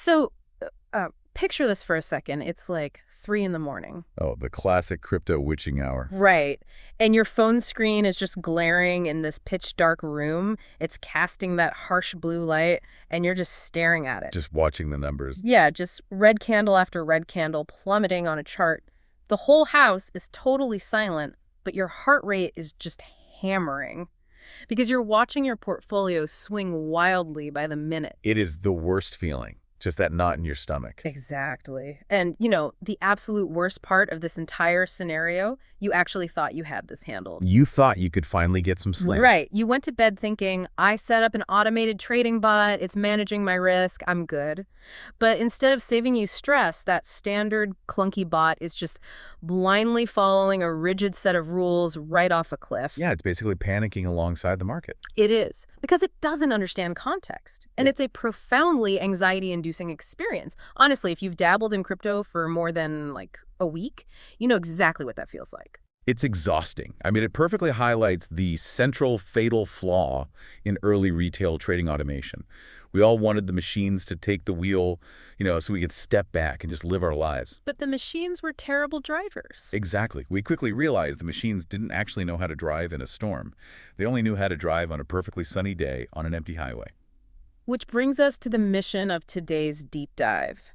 So picture this for a second. It's like 3 in the morning. Oh, the classic crypto witching hour. Right. And your phone screen is just glaring in this pitch dark room. It's casting that harsh blue light, and you're just staring at it. Just watching the numbers. Yeah, just red candle after red candle plummeting on a chart. The whole house is totally silent, but your heart rate is just hammering because you're watching your portfolio swing wildly by the minute. It is the worst feeling. Just that knot in your stomach. Exactly. And, the absolute worst part of this entire scenario, you actually thought you had this handled. You thought you could finally get some sleep. Right. You went to bed thinking, I set up an automated trading bot, it's managing my risk, I'm good. But instead of saving you stress, that standard clunky bot is just blindly following a rigid set of rules right off a cliff. Yeah, it's basically panicking alongside the market. It is, because it doesn't understand context. And it's a profoundly anxiety-inducing experience. Honestly, if you've dabbled in crypto for more than, a week, you know exactly what that feels like. It's exhausting. I mean, it perfectly highlights the central fatal flaw in early retail trading automation. We all wanted the machines to take the wheel, so we could step back and just live our lives. But the machines were terrible drivers. Exactly. We quickly realized the machines didn't actually know how to drive in a storm. They only knew how to drive on a perfectly sunny day on an empty highway. Which brings us to the mission of today's deep dive.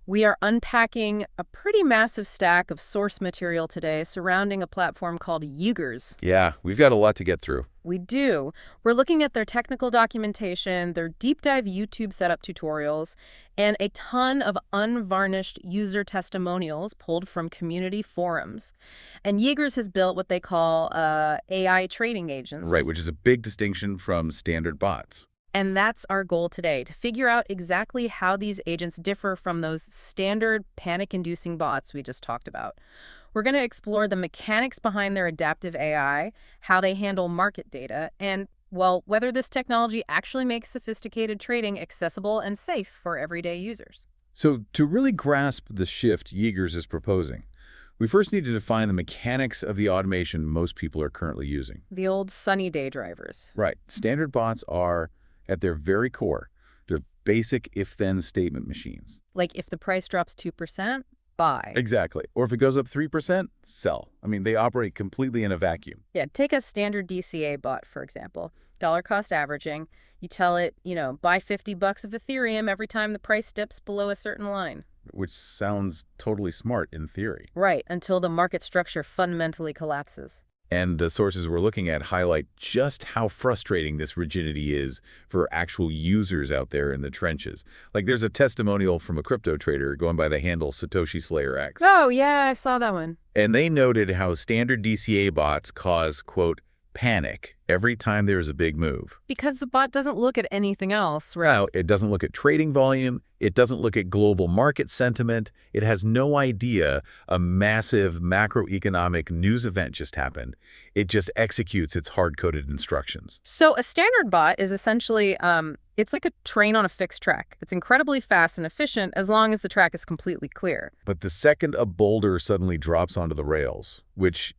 We are unpacking a pretty massive stack of source material today surrounding a platform called Yeagers. Yeah, we've got a lot to get through. We do. We're looking at their technical documentation, their deep dive YouTube setup tutorials, and a ton of unvarnished user testimonials pulled from community forums. And Yeagers has built what they call AI trading agents. Right, which is a big distinction from standard bots. And that's our goal today, to figure out exactly how these agents differ from those standard panic-inducing bots we just talked about. We're going to explore the mechanics behind their adaptive AI, how they handle market data, and, whether this technology actually makes sophisticated trading accessible and safe for everyday users. So to really grasp the shift Yeagers is proposing, we first need to define the mechanics of the automation most people are currently using. The old sunny day drivers. Right. Standard bots are, at their very core, they're basic if-then statement machines. Like if the price drops 2%, buy. Exactly. Or if it goes up 3%, sell. I mean, they operate completely in a vacuum. Yeah, take a standard DCA bot, for example. Dollar cost averaging. You tell it, buy $50 of Ethereum every time the price dips below a certain line. Which sounds totally smart in theory. Right, until the market structure fundamentally collapses. And the sources we're looking at highlight just how frustrating this rigidity is for actual users out there in the trenches. Like there's a testimonial from a crypto trader going by the handle Satoshi Slayer X. Oh, yeah, I saw that one. And they noted how standard DCA bots cause, quote, panic every time there's a big move. Because the bot doesn't look at anything else, right? No, it doesn't look at trading volume. It doesn't look at global market sentiment. It has no idea a massive macroeconomic news event just happened. It just executes its hard-coded instructions. So a standard bot is essentially, it's like a train on a fixed track. It's incredibly fast and efficient as long as the track is completely clear. But the second a boulder suddenly drops onto the rails, which,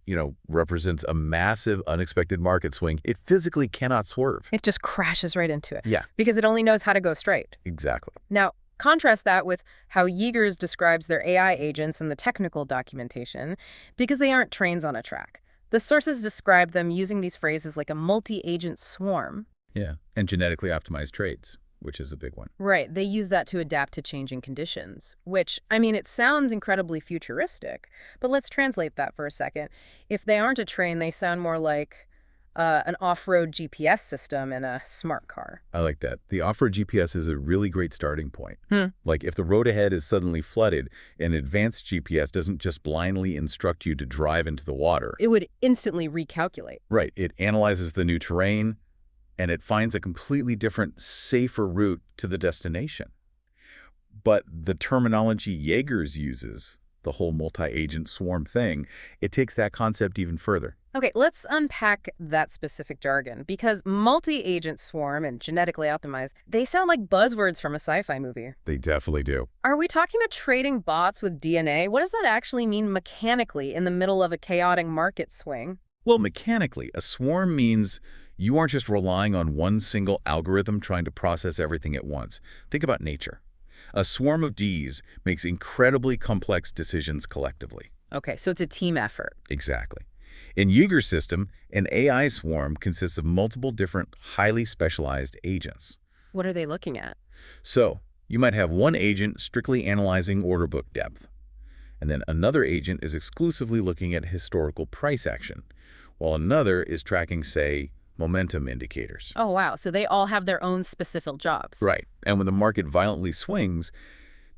represents a massive unexpected market swing, it physically cannot swerve. It just crashes right into it. Yeah. Because it only knows how to go straight. Exactly. Now, contrast that with how Yeagers describes their AI agents in the technical documentation, because they aren't trains on a track. The sources describe them using these phrases like a multi-agent swarm. Yeah, and genetically optimized trades, which is a big one. Right, they use that to adapt to changing conditions, which, it sounds incredibly futuristic, but let's translate that for a second. If they aren't a train, they sound more like an off-road GPS system in a smart car. I like that. The off-road GPS is a really great starting point. Like if the road ahead is suddenly flooded, an advanced GPS doesn't just blindly instruct you to drive into the water. It would instantly recalculate. Right. It analyzes the new terrain, and it finds a completely different, safer route to the destination. But the terminology Yeagers uses, the whole multi-agent swarm thing, it takes that concept even further. Okay, let's unpack that specific jargon, because multi-agent swarm and genetically optimized, they sound like buzzwords from a sci-fi movie. They definitely do. Are we talking about trading bots with DNA? What does that actually mean mechanically in the middle of a chaotic market swing? Well, mechanically, a swarm means you aren't just relying on one single algorithm trying to process everything at once. Think about nature. A swarm of Ds makes incredibly complex decisions collectively. Okay, so it's a team effort. Exactly. In Yeager's system, an AI swarm consists of multiple different highly specialized agents. What are they looking at? So, you might have one agent strictly analyzing order book depth, and then another agent is exclusively looking at historical price action, while another is tracking, say, momentum indicators. Oh, wow. So they all have their own specific jobs. Right. And when the market violently swings,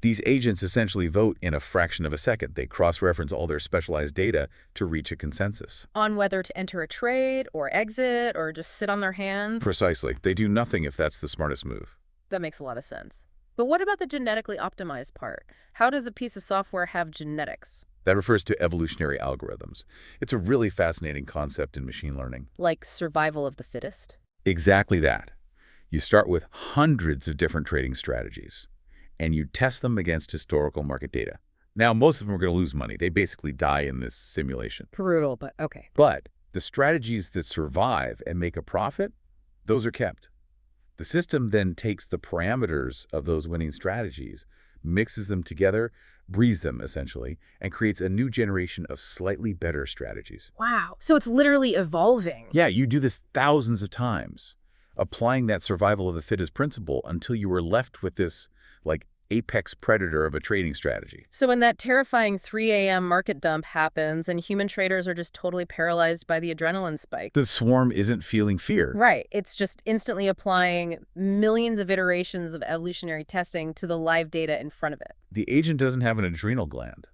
these agents essentially vote in a fraction of a second. They cross-reference all their specialized data to reach a consensus. On whether to enter a trade or exit or just sit on their hands. Precisely. They do nothing if that's the smartest move. That makes a lot of sense. But what about the genetically optimized part? How does a piece of software have genetics? That refers to evolutionary algorithms. It's a really fascinating concept in machine learning. Like survival of the fittest? Exactly that. You start with hundreds of different trading strategies, and you test them against historical market data. Now, most of them are going to lose money. They basically die in this simulation. Brutal, but okay. But the strategies that survive and make a profit, those are kept. The system then takes the parameters of those winning strategies, mixes them together, breeds them, essentially, and creates a new generation of slightly better strategies. Wow. So it's literally evolving. Yeah, you do this thousands of times, applying that survival of the fittest principle until you were left with this, like, apex predator of a trading strategy. So when that terrifying 3 a.m. market dump happens and human traders are just totally paralyzed by the adrenaline spike. The swarm isn't feeling fear. Right. It's just instantly applying millions of iterations of evolutionary testing to the live data in front of it. The agent doesn't have an adrenal gland.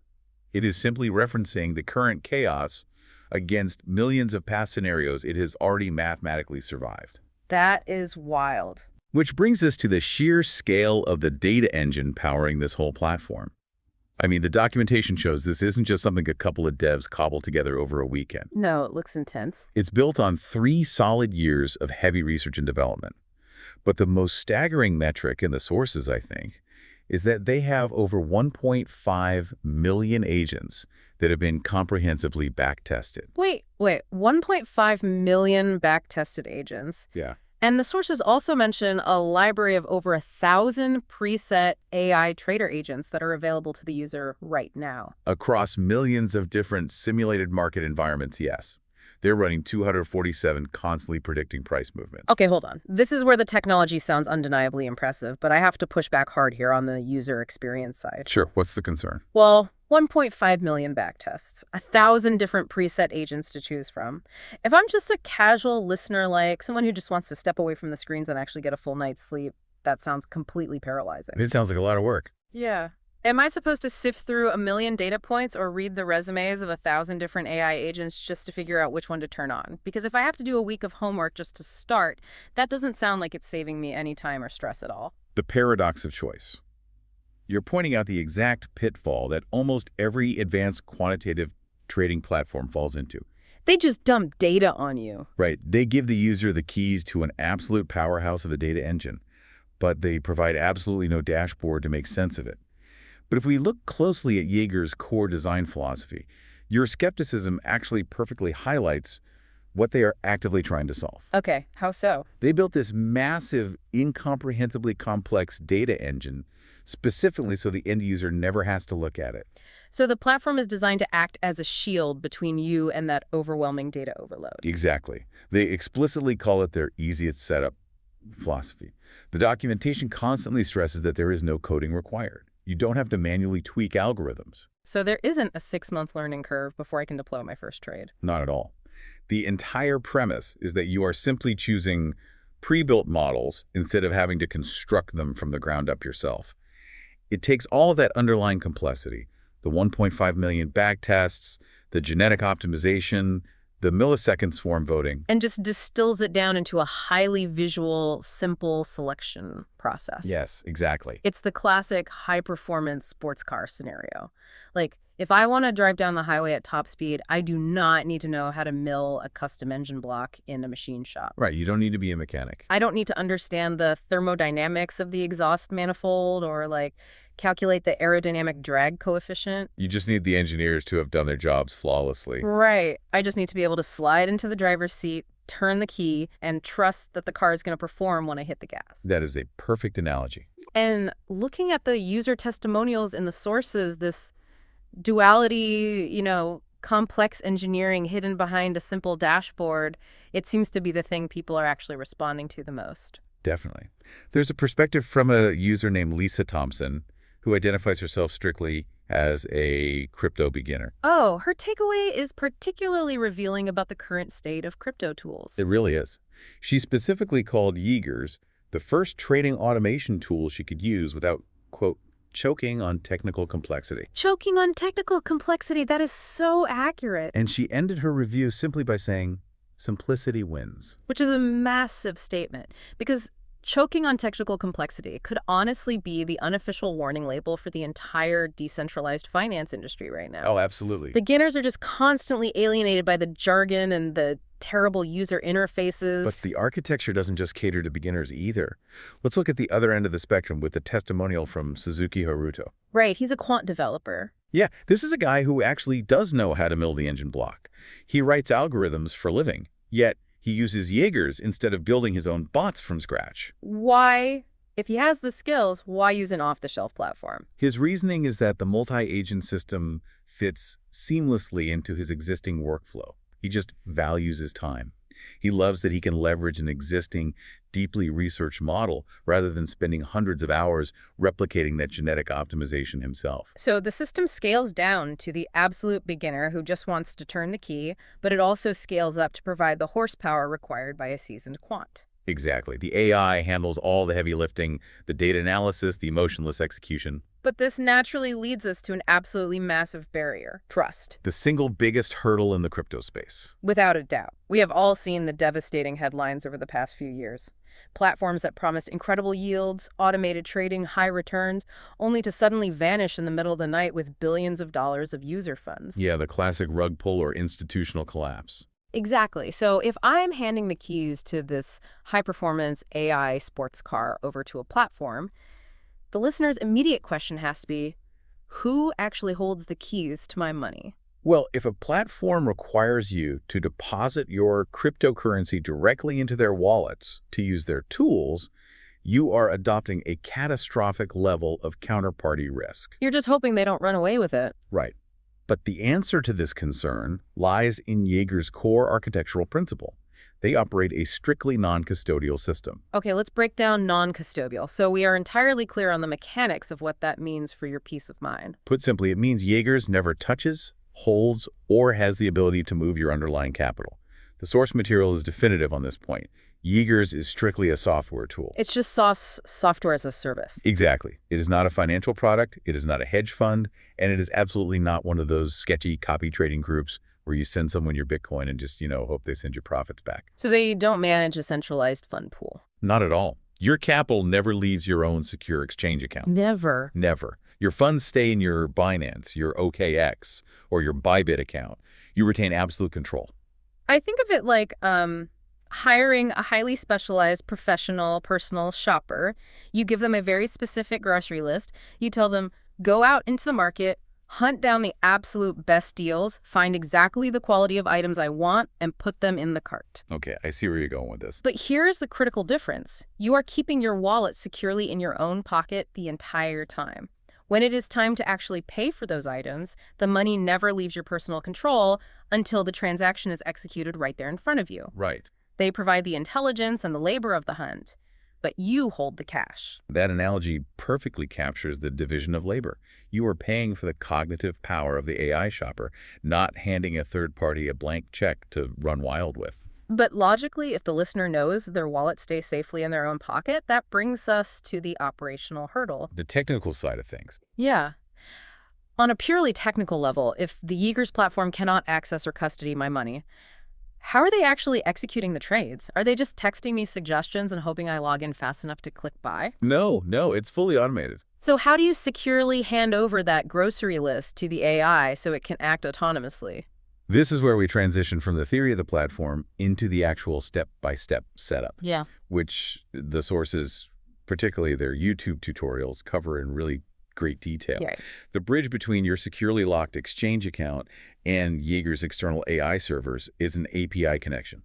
It is simply referencing the current chaos against millions of past scenarios it has already mathematically survived. That is wild. Which brings us to the sheer scale of the data engine powering this whole platform. I mean, the documentation shows this isn't just something a couple of devs cobbled together over a weekend. No, it looks intense. It's built on 3 solid years of heavy research and development. But the most staggering metric in the sources, I think, is that they have over 1.5 million agents that have been comprehensively back-tested. Wait, 1.5 million back-tested agents. Yeah. And the sources also mention a library of over 1,000 preset AI trader agents that are available to the user right now. Across millions of different simulated market environments, yes. They're running 247 constantly predicting price movements. Okay, hold on. This is where the technology sounds undeniably impressive, but I have to push back hard here on the user experience side. Sure, what's the concern? Well, 1.5 million backtests, 1,000 different preset agents to choose from. If I'm just a casual listener, like someone who just wants to step away from the screens and actually get a full night's sleep, that sounds completely paralyzing. It sounds like a lot of work. Yeah. Am I supposed to sift through a million data points or read the resumes of 1,000 different AI agents just to figure out which one to turn on? Because if I have to do a week of homework just to start, that doesn't sound like it's saving me any time or stress at all. The paradox of choice. You're pointing out the exact pitfall that almost every advanced quantitative trading platform falls into. They just dump data on you. Right. They give the user the keys to an absolute powerhouse of a data engine, but they provide absolutely no dashboard to make sense of it. But if we look closely at Yeager's core design philosophy, your skepticism actually perfectly highlights what they are actively trying to solve. Okay, how so? They built this massive, incomprehensibly complex data engine specifically so the end user never has to look at it. So the platform is designed to act as a shield between you and that overwhelming data overload. Exactly. They explicitly call it their easiest setup philosophy. The documentation constantly stresses that there is no coding required. You don't have to manually tweak algorithms. So there isn't a 6-month learning curve before I can deploy my first trade. Not at all. The entire premise is that you are simply choosing pre-built models instead of having to construct them from the ground up yourself. It takes all of that underlying complexity, the 1.5 million backtests, the genetic optimization, the millisecond swarm voting, and just distills it down into a highly visual, simple selection process. Yes, exactly. It's the classic high-performance sports car scenario. Like, if I want to drive down the highway at top speed, I do not need to know how to mill a custom engine block in a machine shop. Right, you don't need to be a mechanic. I don't need to understand the thermodynamics of the exhaust manifold or, like, calculate the aerodynamic drag coefficient. You just need the engineers to have done their jobs flawlessly. Right. I just need to be able to slide into the driver's seat, turn the key and trust that the car is going to perform when I hit the gas. That is a perfect analogy. And looking at the user testimonials in the sources, this duality, complex engineering hidden behind a simple dashboard, it seems to be the thing people are actually responding to the most. Definitely. There's a perspective from a user named Lisa Thompson, who identifies herself strictly as a crypto beginner. Oh, her takeaway is particularly revealing about the current state of crypto tools. It really is. She specifically called Yeagers the first trading automation tool she could use without, quote, choking on technical complexity. Choking on technical complexity, that is so accurate. And she ended her review simply by saying, simplicity wins. Which is a massive statement, because choking on technical complexity could honestly be the unofficial warning label for the entire decentralized finance industry right now. Oh, absolutely. Beginners are just constantly alienated by the jargon and the terrible user interfaces. But the architecture doesn't just cater to beginners either. Let's look at the other end of the spectrum with the testimonial from Suzuki Haruto. Right, he's a quant developer. Yeah, this is a guy who actually does know how to mill the engine block. He writes algorithms for a living, yet he uses Yeagers instead of building his own bots from scratch. Why? If he has the skills, why use an off-the-shelf platform? His reasoning is that the multi-agent system fits seamlessly into his existing workflow. He just values his time. He loves that he can leverage an existing, deeply researched model rather than spending hundreds of hours replicating that genetic optimization himself. So the system scales down to the absolute beginner who just wants to turn the key, but it also scales up to provide the horsepower required by a seasoned quant. Exactly. The AI handles all the heavy lifting, the data analysis, the emotionless execution. But this naturally leads us to an absolutely massive barrier: trust. The single biggest hurdle in the crypto space. Without a doubt. We have all seen the devastating headlines over the past few years. Platforms that promised incredible yields, automated trading, high returns, only to suddenly vanish in the middle of the night with billions of dollars of user funds. Yeah, the classic rug pull or institutional collapse. Exactly. So if I'm handing the keys to this high-performance AI sports car over to a platform, the listener's immediate question has to be, who actually holds the keys to my money? Well, if a platform requires you to deposit your cryptocurrency directly into their wallets to use their tools, you are adopting a catastrophic level of counterparty risk. You're just hoping they don't run away with it. Right. But the answer to this concern lies in Yeager's core architectural principle. They operate a strictly non-custodial system. Okay, let's break down non-custodial, so we are entirely clear on the mechanics of what that means for your peace of mind. Put simply, it means Yeager's never touches, holds, or has the ability to move your underlying capital. The source material is definitive on this point. Yeager's is strictly a software tool. It's just software as a service. Exactly. It is not a financial product, it is not a hedge fund, and it is absolutely not one of those sketchy copy trading groups where you send someone your Bitcoin and just, hope they send your profits back. So they don't manage a centralized fund pool. Not at all. Your capital never leaves your own secure exchange account. Never. Never. Your funds stay in your Binance, your OKX, or your Bybit account. You retain absolute control. I think of it like hiring a highly specialized professional personal shopper. You give them a very specific grocery list. You tell them, go out into the market, hunt down the absolute best deals, find exactly the quality of items I want, and put them in the cart. Okay, I see where you're going with this. But here's the critical difference. You are keeping your wallet securely in your own pocket the entire time. When it is time to actually pay for those items, the money never leaves your personal control until the transaction is executed right there in front of you. Right. They provide the intelligence and the labor of the hunt, but you hold the cash. That analogy perfectly captures the division of labor. You are paying for the cognitive power of the AI shopper, not handing a third party a blank check to run wild with. But logically, if the listener knows their wallet stays safely in their own pocket, that brings us to the operational hurdle. The technical side of things. Yeah. On a purely technical level, if the Yeagers platform cannot access or custody my money, how are they actually executing the trades? Are they just texting me suggestions and hoping I log in fast enough to click buy? No, it's fully automated. So how do you securely hand over that grocery list to the AI so it can act autonomously? This is where we transition from the theory of the platform into the actual step-by-step setup. Yeah. Which the sources, particularly their YouTube tutorials, cover in really great detail. Yeah. The bridge between your securely locked exchange account and Yeager's external AI servers is an API connection.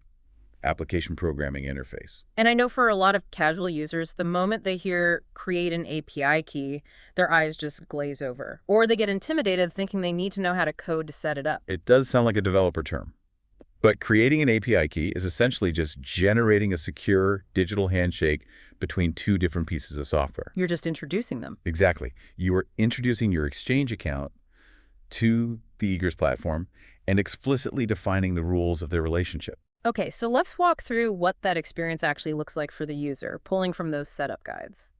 application programming interface. And I know for a lot of casual users, the moment they hear create an API key, their eyes just glaze over. Or they get intimidated thinking they need to know how to code to set it up. It does sound like a developer term. But creating an API key is essentially just generating a secure digital handshake between two different pieces of software. You're just introducing them. Exactly. You are introducing your Exchange account to the yeagers platform and explicitly defining the rules of their relationship. Okay, so let's walk through what that experience actually looks like for the user, pulling from those setup guides.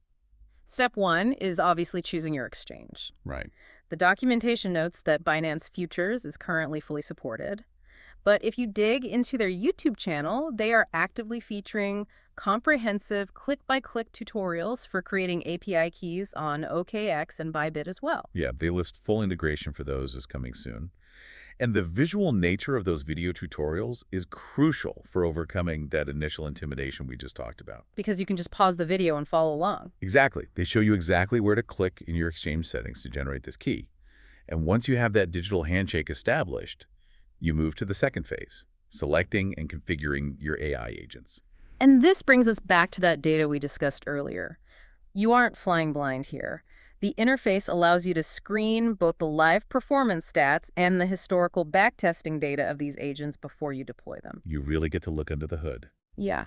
Step 1 is obviously choosing your exchange. Right. The documentation notes that Binance Futures is currently fully supported. But if you dig into their YouTube channel, they are actively featuring comprehensive click-by-click tutorials for creating API keys on OKX and Bybit as well. Yeah, they list full integration for those as coming soon. And the visual nature of those video tutorials is crucial for overcoming that initial intimidation we just talked about. Because you can just pause the video and follow along. Exactly. They show you exactly where to click in your Exchange settings to generate this key. And once you have that digital handshake established, you move to the second phase, selecting and configuring your AI agents. And this brings us back to that data we discussed earlier. You aren't flying blind here. The interface allows you to screen both the live performance stats and the historical backtesting data of these agents before you deploy them. You really get to look under the hood. Yeah.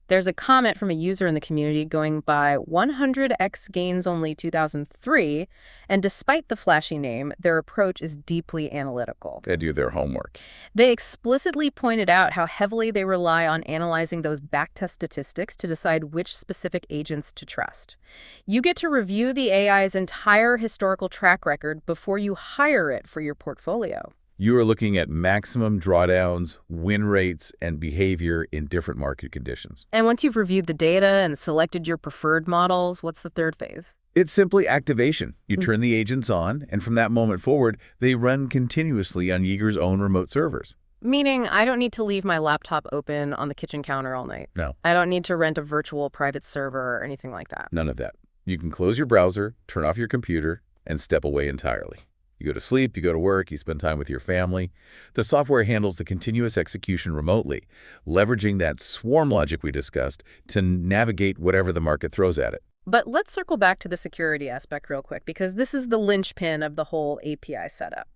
There's a comment from a user in the community going by 100x gains only 2003, and despite the flashy name, their approach is deeply analytical. They do their homework. They explicitly pointed out how heavily they rely on analyzing those backtest statistics to decide which specific agents to trust. You get to review the AI's entire historical track record before you hire it for your portfolio. You are looking at maximum drawdowns, win rates, and behavior in different market conditions. And once you've reviewed the data and selected your preferred models, what's the third phase? It's simply activation. You turn the agents on, and from that moment forward, they run continuously on yeagers' own remote servers. Meaning, I don't need to leave my laptop open on the kitchen counter all night. No. I don't need to rent a virtual private server or anything like that. None of that. You can close your browser, turn off your computer, and step away entirely. You go to sleep, you go to work, you spend time with your family. The software handles the continuous execution remotely, leveraging that swarm logic we discussed to navigate whatever the market throws at it. But let's circle back to the security aspect real quick, because this is the linchpin of the whole API setup.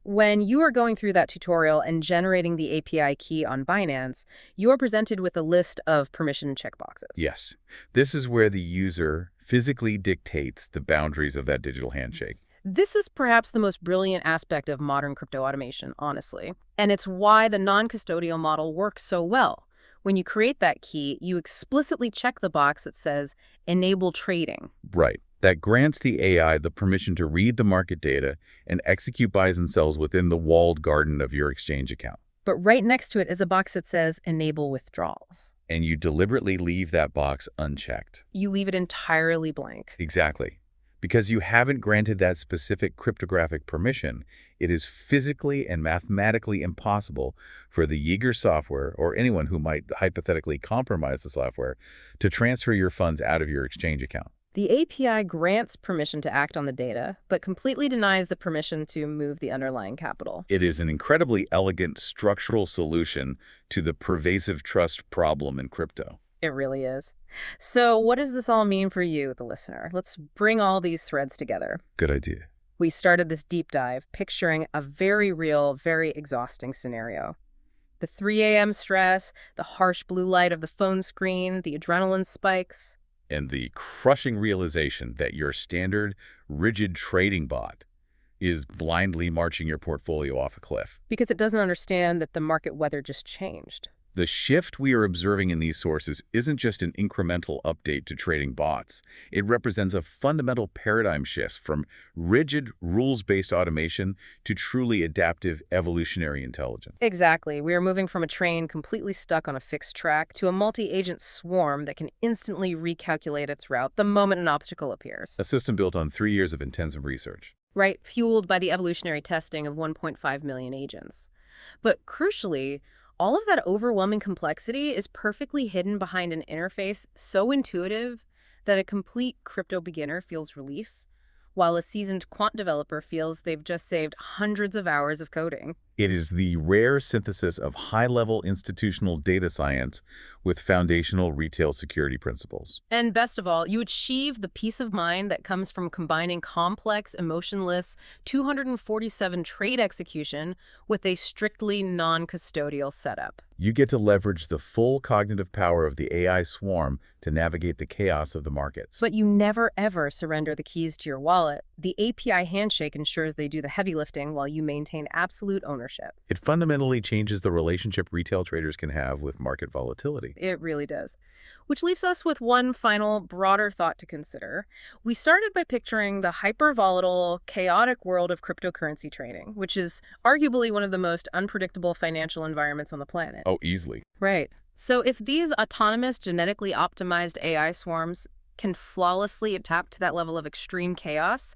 When you are going through that tutorial and generating the API key on Binance, you are presented with a list of permission checkboxes. Yes, this is where the user physically dictates the boundaries of that digital handshake. This is perhaps the most brilliant aspect of modern crypto automation, honestly. And it's why the non-custodial model works so well. When you create that key, you explicitly check the box that says Enable Trading. Right. That grants the AI the permission to read the market data and execute buys and sells within the walled garden of your Exchange account. But right next to it is a box that says Enable Withdrawals. And you deliberately leave that box unchecked. You leave it entirely blank. Exactly. Because you haven't granted that specific cryptographic permission, it is physically and mathematically impossible for the yeagers software, or anyone who might hypothetically compromise the software, to transfer your funds out of your Exchange account. The API grants permission to act on the data, but completely denies the permission to move the underlying capital. It is an incredibly elegant structural solution to the pervasive trust problem in crypto. It really is. So what does this all mean for you, the listener? Let's bring all these threads together. Good idea. We started this deep dive picturing a very real, very exhausting scenario. The 3 a.m. stress, the harsh blue light of the phone screen, the adrenaline spikes. And the crushing realization that your standard, rigid trading bot is blindly marching your portfolio off a cliff. Because it doesn't understand that the market weather just changed. The shift we are observing in these sources isn't just an incremental update to trading bots. It represents a fundamental paradigm shift from rigid, rules-based automation to truly adaptive, evolutionary intelligence. Exactly. We are moving from a train completely stuck on a fixed track to a multi-agent swarm that can instantly recalculate its route the moment an obstacle appears. A system built on 3 years of intensive research. Right, fueled by the evolutionary testing of 1.5 million agents. But crucially, all of that overwhelming complexity is perfectly hidden behind an interface so intuitive that a complete crypto beginner feels relief, while a seasoned quant developer feels they've just saved hundreds of hours of coding. It is the rare synthesis of high-level institutional data science with foundational retail security principles. And best of all, you achieve the peace of mind that comes from combining complex, emotionless 247 trade execution with a strictly non-custodial setup. You get to leverage the full cognitive power of the AI swarm to navigate the chaos of the markets. But you never ever surrender the keys to your wallet. The API handshake ensures they do the heavy lifting while you maintain absolute ownership. It fundamentally changes the relationship retail traders can have with market volatility. It really does. Which leaves us with one final, broader thought to consider. We started by picturing the hyper-volatile, chaotic world of cryptocurrency trading, which is arguably one of the most unpredictable financial environments on the planet. Oh, easily. Right. So if these autonomous, genetically optimized AI swarms can flawlessly adapt to that level of extreme chaos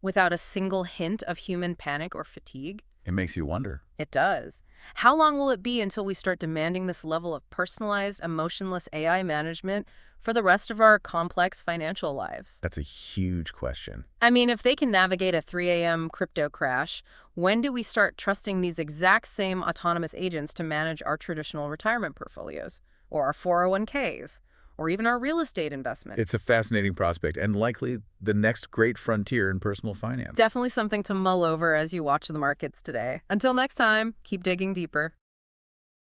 without a single hint of human panic or fatigue, It makes you wonder. it does. How long will it be until we start demanding this level of personalized, emotionless AI management for the rest of our complex financial lives? That's a huge question. I mean, if they can navigate a 3 a.m. crypto crash, when do we start trusting these exact same autonomous agents to manage our traditional retirement portfolios, or our 401ks, or even our real estate investments? It's a fascinating prospect and likely the next great frontier in personal finance. Definitely something to mull over as you watch the markets today. Until next time, keep digging deeper.